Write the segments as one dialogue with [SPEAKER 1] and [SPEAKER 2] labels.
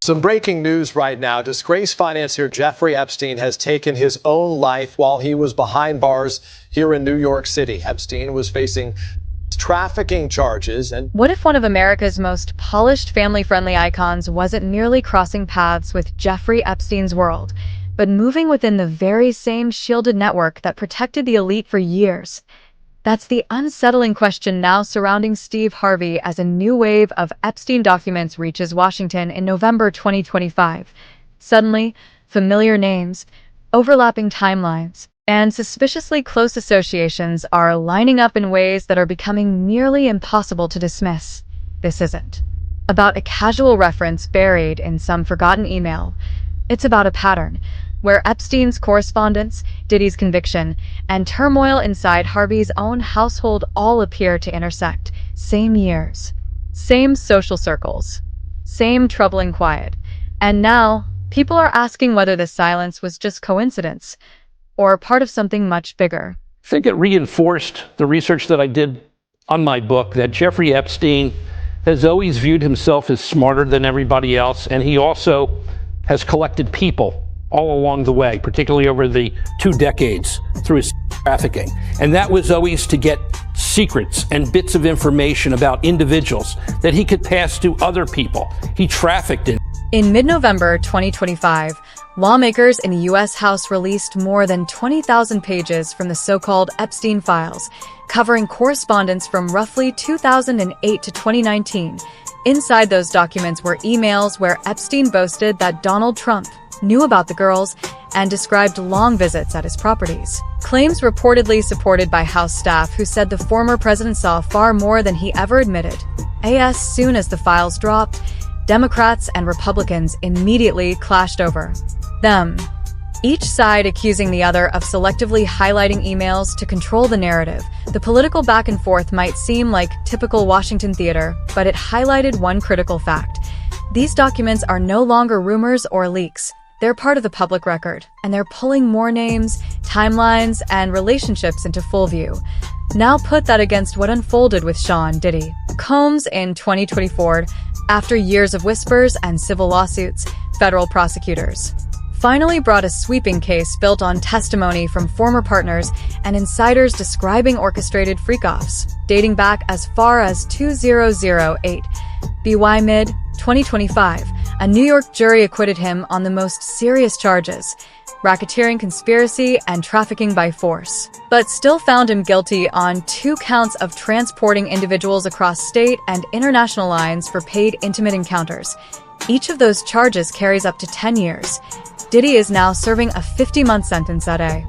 [SPEAKER 1] Some breaking news right now. Disgraced financier Jeffrey Epstein has taken his own life while he was behind bars here in New York City. Epstein was facing trafficking charges. And
[SPEAKER 2] what if one of America's most polished family-friendly icons wasn't merely crossing paths with Jeffrey Epstein's world, but moving within the very same shielded network that protected the elite for years? That's the unsettling question now surrounding SteveHarvey as a new wave of Epstein documents reaches Washington in November 2025. Suddenly, familiar names, overlapping timelines, and suspiciously close associations are lining up in ways that are becoming nearly impossible to dismiss. This isn't about a casual reference buried in some forgotten email. It's about a pattern where Epstein's correspondence, Diddy's conviction, and turmoil inside Harvey's own household all appear to intersect. Same years, same social circles, same troubling quiet. And now, people are asking whether this silence was just coincidence or part of something much bigger.
[SPEAKER 3] I think it reinforced the research that I did on my book, that Jeffrey Epstein has always viewed himself as smarter than everybody else, and he also has collected people all along the way, particularly over the 2 decades through his trafficking. And that was always to get secrets and bits of information about individuals that he could pass to other people he trafficked in.
[SPEAKER 2] In mid-November 2025, lawmakers in the U.S. House released more than 20,000 pages from the so-called Epstein files, covering correspondence from roughly 2008 to 2019. Inside those documents were emails where Epstein boasted that Donald Trump knew about the girls and described long visits at his properties. Claims reportedly supported by House staff who said the former president saw far more than he ever admitted. As soon as the files dropped, Democrats and Republicans immediately clashed over them, each side accusing the other of selectively highlighting emails to control the narrative. The political back and forth might seem like typical Washington theater, but it highlighted one critical fact. These documents are no longer rumors or leaks. They're part of the public record, and they're pulling more names, timelines, and relationships into full view. Now put that against what unfolded with Sean Diddy Combs in 2024. After years of whispers and civil lawsuits, federal prosecutors finally brought a sweeping case built on testimony from former partners and insiders describing orchestrated freak-offs, dating back as far as 2008. By mid-2025, a New York jury acquitted him on the most serious charges, racketeering, conspiracy, and trafficking by force, but still found him guilty on 2 counts of transporting individuals across state and international lines for paid intimate encounters. Each of those charges carries up to 10 years. Diddy is now serving a 50-month sentence at a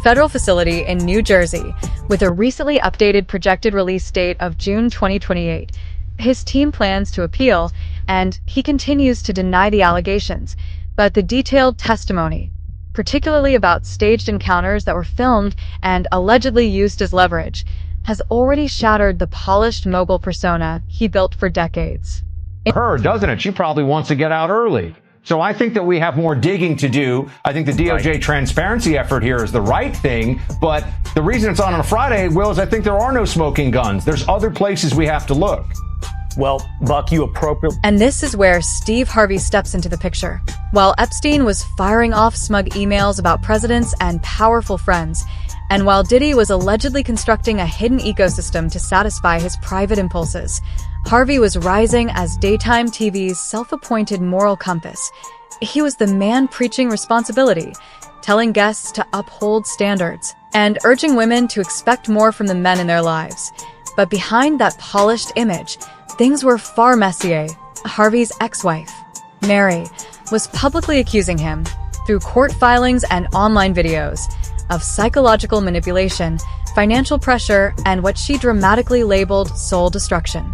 [SPEAKER 2] federal facility in New Jersey, with a recently updated projected release date of June 2028. His team plans to appeal, and he continues to deny the allegations, but the detailed testimony, particularly about staged encounters that were filmed and allegedly used as leverage, has already shattered the polished mogul persona he built for decades.
[SPEAKER 4] Her, doesn't it? She probably wants to get out early. So I think that we have more digging to do. I think the DOJ transparency effort here is the right thing, but the reason it's on a Friday, Will, is I think there are no smoking guns. There's other places we have to look.
[SPEAKER 5] Well, Buck, you appropriately...
[SPEAKER 2] And this is where SteveHarvey steps into the picture. While Epstein was firing off smug emails about presidents and powerful friends, and while Diddy was allegedly constructing a hidden ecosystem to satisfy his private impulses, Harvey was rising as daytime TV's self-appointed moral compass. He was the man preaching responsibility, telling guests to uphold standards, and urging women to expect more from the men in their lives. But behind that polished image, things were far messier. Harvey's ex-wife, Mary, was publicly accusing him, through court filings and online videos, of psychological manipulation, financial pressure, and what she dramatically labeled soul destruction.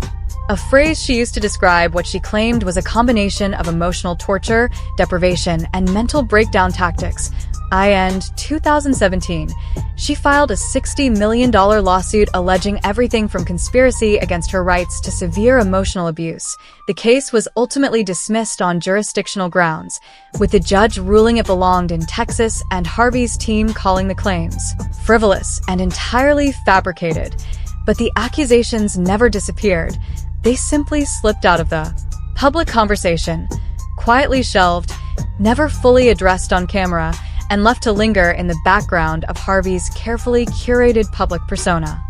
[SPEAKER 2] A phrase she used to describe what she claimed was a combination of emotional torture, deprivation, and mental breakdown tactics. In 2017, she filed a $60 million lawsuit alleging everything from conspiracy against her rights to severe emotional abuse. The case was ultimately dismissed on jurisdictional grounds, with the judge ruling it belonged in Texas and Harvey's team calling the claims frivolous and entirely fabricated. But the accusations never disappeared. They simply slipped out of the public conversation. quietly shelved, never fully addressed on camera, and left to linger in the background of Harvey's carefully curated public persona.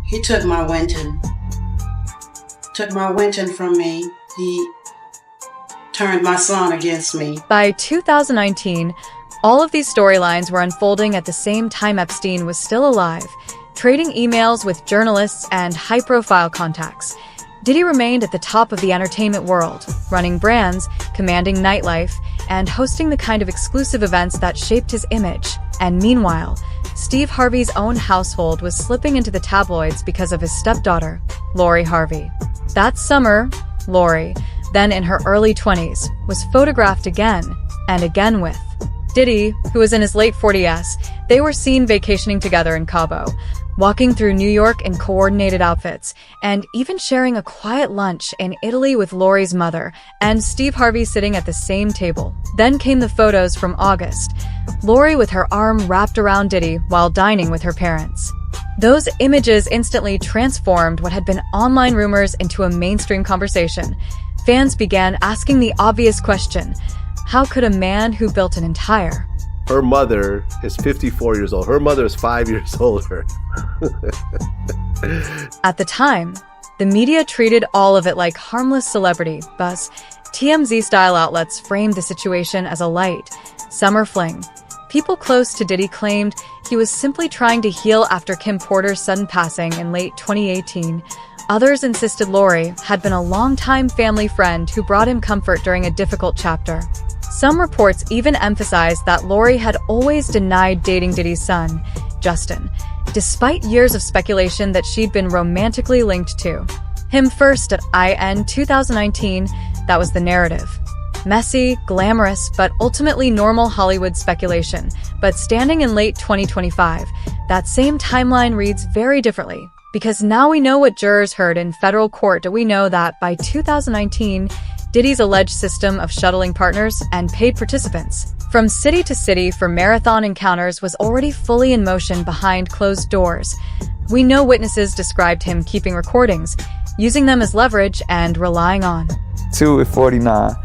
[SPEAKER 6] He took my Winton from me. He turned my son against me.
[SPEAKER 2] By 2019, all of these storylines were unfolding at the same time Epstein was still alive, trading emails with journalists and high-profile contacts. Diddy remained at the top of the entertainment world, running brands, commanding nightlife, and hosting the kind of exclusive events that shaped his image. And meanwhile, SteveHarvey's own household was slipping into the tabloids because of his stepdaughter, Lori Harvey. That summer, Lori, then in her early 20s, was photographed again and again with Diddy, who was in his late 40s. They were seen vacationing together in Cabo, walking through New York in coordinated outfits, and even sharing a quiet lunch in Italy with Lori's mother and SteveHarvey sitting at the same table. Then came the photos from August, Lori with her arm wrapped around Diddy while dining with her parents. Those images instantly transformed what had been online rumors into a mainstream conversation. Fans began asking the obvious question: how could a man who built an entire...
[SPEAKER 7] Her mother is 54 years old. Her mother is 5 years older.
[SPEAKER 2] At the time, the media treated all of it like harmless celebrity buzz. TMZ-style outlets framed the situation as a light, summer fling. People close to Diddy claimed he was simply trying to heal after Kim Porter's sudden passing in late 2018. Others insisted Lori had been a longtime family friend who brought him comfort during a difficult chapter. Some reports even emphasized that Lori had always denied dating Diddy's son, Justin, despite years of speculation that she'd been romantically linked to him. First at in 2019, that was the narrative. Messy, glamorous, but ultimately normal Hollywood speculation. But standing in late 2025, that same timeline reads very differently. Because now we know what jurors heard in federal court. We know that by 2019, Diddy's alleged system of shuttling partners and paid participants from city to city for marathon encounters was already fully in motion behind closed doors. We know witnesses described him keeping recordings, using them as leverage, and relying on.
[SPEAKER 8] 2 at 49.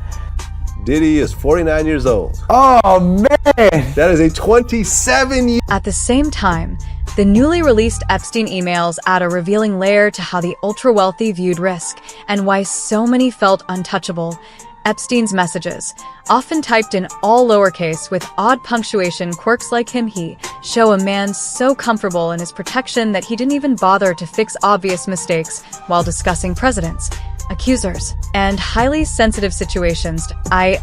[SPEAKER 7] Diddy is 49 years old.
[SPEAKER 8] Oh, man!
[SPEAKER 7] That is a 27-year...
[SPEAKER 2] At the same time, the newly released Epstein emails add a revealing layer to how the ultra-wealthy viewed risk and why so many felt untouchable. Epstein's messages, often typed in all lowercase with odd punctuation quirks like he, show a man so comfortable in his protection that he didn't even bother to fix obvious mistakes while discussing presidents, accusers, and highly sensitive situations.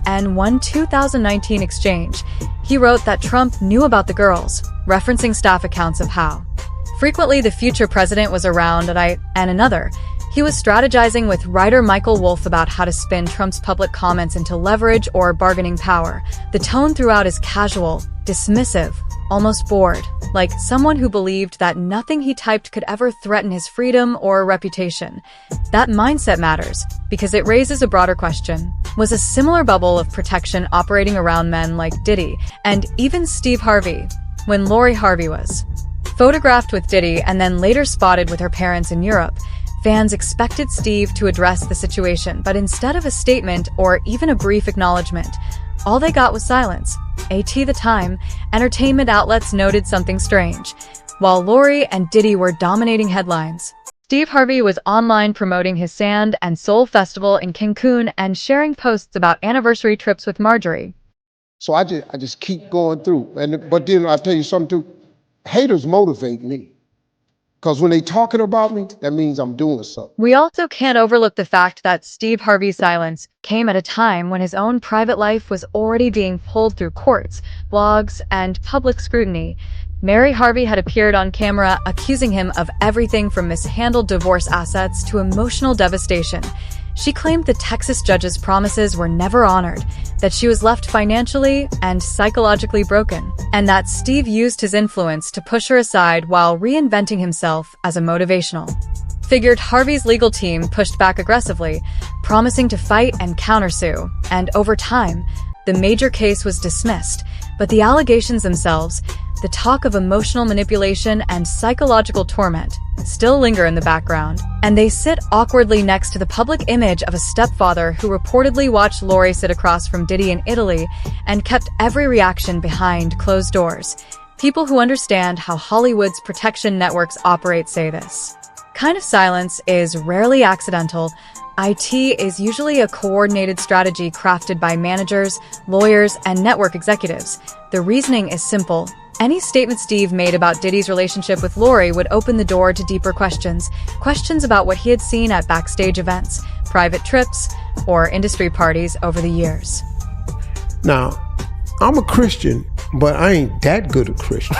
[SPEAKER 2] In one 2019 exchange, he wrote that Trump knew about the girls, referencing staff accounts of how frequently the future president was around. And another, he was strategizing with writer Michael Wolff about how to spin Trump's public comments into leverage or bargaining power. The tone throughout is casual, dismissive, almost bored, like someone who believed that nothing he typed could ever threaten his freedom or reputation. That mindset matters, because it raises a broader question. Was a similar bubble of protection operating around men like Diddy and even SteveHarvey when Lori Harvey was photographed with Diddy and then later spotted with her parents in Europe? Fans expected Steve to address the situation, but instead of a statement or even a brief acknowledgement, all they got was silence. At the time, entertainment outlets noted something strange. While Lori and Diddy were dominating headlines, SteveHarvey was online promoting his Sand and Soul Festival in Cancun and sharing posts about anniversary trips with Marjorie.
[SPEAKER 9] So I just keep going through. But then I'll tell you something too. Haters motivate me. Because when they talking about me, that means I'm doing something.
[SPEAKER 2] We also can't overlook the fact that SteveHarvey's silence came at a time when his own private life was already being pulled through courts, blogs, and public scrutiny. Mary Harvey had appeared on camera accusing him of everything from mishandled divorce assets to emotional devastation. She claimed the Texas judge's promises were never honored, that she was left financially and psychologically broken, and that Steve used his influence to push her aside while reinventing himself as a motivational figure. Harvey's legal team pushed back aggressively, promising to fight and countersue, and over time, the major case was dismissed. But the allegations themselves, the talk of emotional manipulation and psychological torment, still linger in the background, and they sit awkwardly next to the public image of a stepfather who reportedly watched Lori sit across from Diddy in Italy and kept every reaction behind closed doors. People who understand how Hollywood's protection networks operate say this kind of silence is rarely accidental. IT is usually a coordinated strategy crafted by managers, lawyers, and network executives. The reasoning is simple. Any statement Steve made about Diddy's relationship with Lori would open the door to deeper questions about what he had seen at backstage events, private trips, or industry parties over the years.
[SPEAKER 9] Now, I'm a Christian, but I ain't that good a Christian.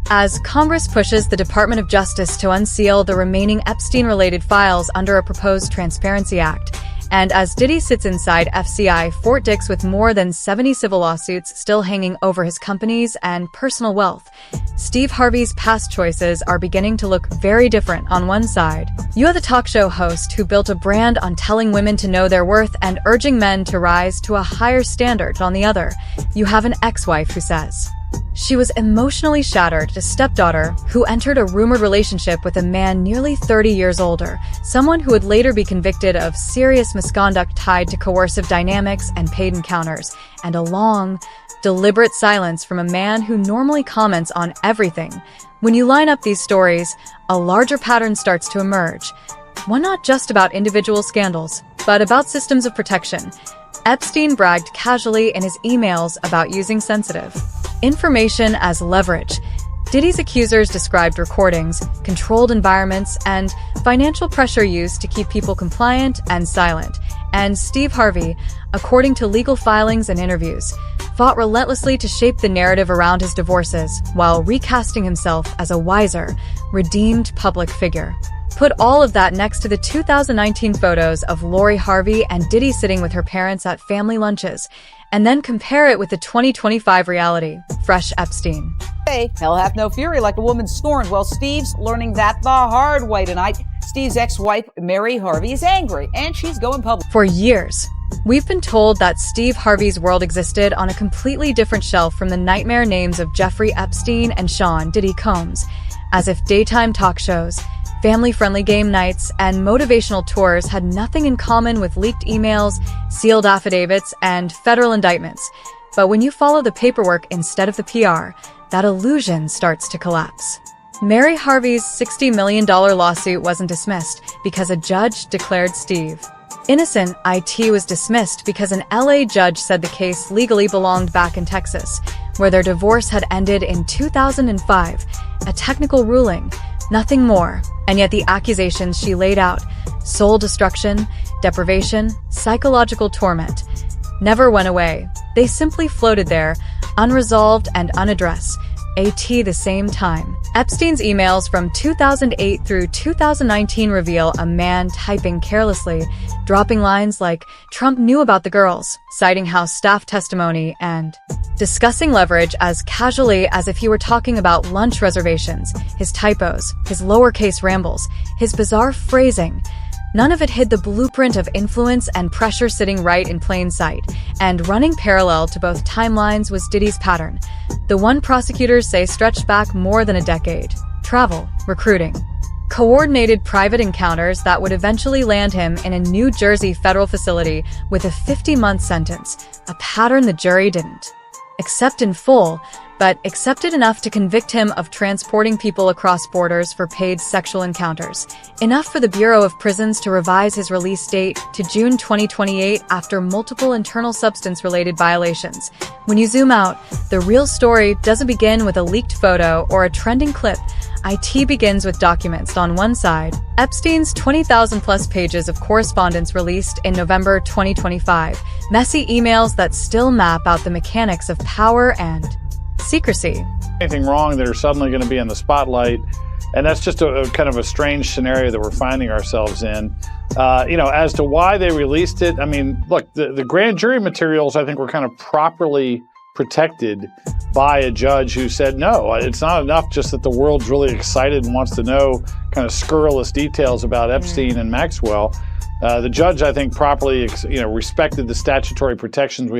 [SPEAKER 2] As Congress pushes the Department of Justice to unseal the remaining Epstein-related files under a proposed Transparency Act, and as Diddy sits inside FCI Fort Dix with more than 70 civil lawsuits still hanging over his companies and personal wealth, SteveHarvey's past choices are beginning to look very different. On one side, you have the talk show host who built a brand on telling women to know their worth and urging men to rise to a higher standard. On the other, you have an ex-wife who says she was emotionally shattered at a stepdaughter who entered a rumored relationship with a man nearly 30 years older, someone who would later be convicted of serious misconduct tied to coercive dynamics and paid encounters, and a long, deliberate silence from a man who normally comments on everything. When you line up these stories, a larger pattern starts to emerge. One not just about individual scandals, but about systems of protection. Epstein bragged casually in his emails about using sensitive information as leverage. Diddy's accusers described recordings, controlled environments, and financial pressure used to keep people compliant and silent. And SteveHarvey, according to legal filings and interviews, fought relentlessly to shape the narrative around his divorces while recasting himself as a wiser, redeemed public figure. Put all of that next to the 2019 photos of Lori Harvey and Diddy sitting with her parents at family lunches, and then compare it with the 2025 reality, fresh Epstein.
[SPEAKER 10] Hey, hell hath no fury like a woman scorned. Well, Steve's learning that the hard way tonight. Steve's ex-wife, Mary Harvey, is angry, and she's going public.
[SPEAKER 2] For years, we've been told that SteveHarvey's world existed on a completely different shelf from the nightmare names of Jeffrey Epstein and Sean Diddy Combs, as if daytime talk shows, family-friendly game nights, and motivational tours had nothing in common with leaked emails, sealed affidavits, and federal indictments. But when you follow the paperwork instead of the PR, that illusion starts to collapse. Mary Harvey's $60 million lawsuit wasn't dismissed because a judge declared Steve innocent. It was dismissed because an LA judge said the case legally belonged back in Texas, where their divorce had ended in 2005. A technical ruling, nothing more. And yet the accusations she laid out, soul destruction, deprivation, psychological torment, never went away. They simply floated there, unresolved and unaddressed, at the same time. Epstein's emails from 2008 through 2019 reveal a man typing carelessly, dropping lines like Trump knew about the girls, citing House staff testimony, and discussing leverage as casually as if he were talking about lunch reservations. His typos, his lowercase rambles, his bizarre phrasing, none of it hid the blueprint of influence and pressure sitting right in plain sight, and running parallel to both timelines was Diddy's pattern, the one prosecutors say stretched back more than a decade. Travel, recruiting, coordinated private encounters that would eventually land him in a New Jersey federal facility with a 50-month sentence, a pattern the jury didn't accept in full, but accepted enough to convict him of transporting people across borders for paid sexual encounters, enough for the Bureau of Prisons to revise his release date to June 2028 after multiple internal substance-related violations. When you zoom out, the real story doesn't begin with a leaked photo or a trending clip. It begins with documents. On one side, Epstein's 20,000-plus pages of correspondence released in November 2025, messy emails that still map out the mechanics of power and secrecy.
[SPEAKER 11] Anything wrong, they're suddenly going to be in the spotlight, and that's just a kind of a strange scenario that we're finding ourselves in. As to why they released it, I mean, look, the grand jury materials, I think, were kind of properly protected by a judge who said, no, it's not enough just that the world's really excited and wants to know kind of scurrilous details about Epstein and Maxwell. The judge, I think, properly, respected the statutory protections we